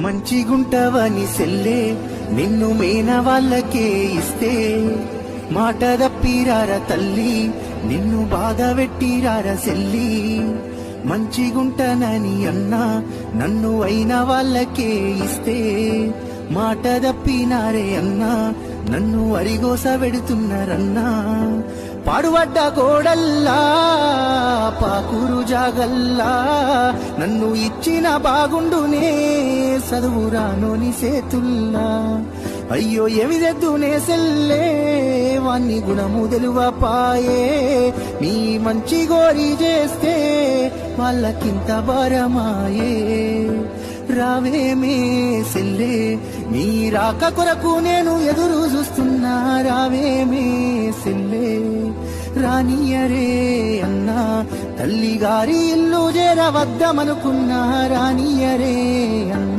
మంచిగుంటవని సెల్లే నిన్ను మేన వాళ్ళకే ఇస్తే మాట దప్పిరార తల్లి నిన్ను బాధ పెట్టిరార సెల్లి మంచిగుంటనని అన్నా నన్ను అయిన వాళ్ళకే ఇస్తే మాట దప్పినారే అన్నా నన్ను అరిగోస పెడుతున్నారన్నా పాడుబడ్డ గోడల్లా పాకురు జాగల్లా నన్ను ఇచ్చిన బాగుండునే చదువురానోని సేతుల్లా అయ్యో ఎవిదెద్దునే సెల్లే వాన్ని గుణము తెలువపాయే నీ మంచి గోరి చేస్తే వాళ్ళకింత భారమాయే రావేమే సెల్లే నీ రాక కొరకు నేను ఎదురు చూస్తున్నా రావేమే సెల్లే రానియరే అన్నా తల్లిగారి ఇల్లు చేరవద్దమనుకున్నా రానియరే అన్నా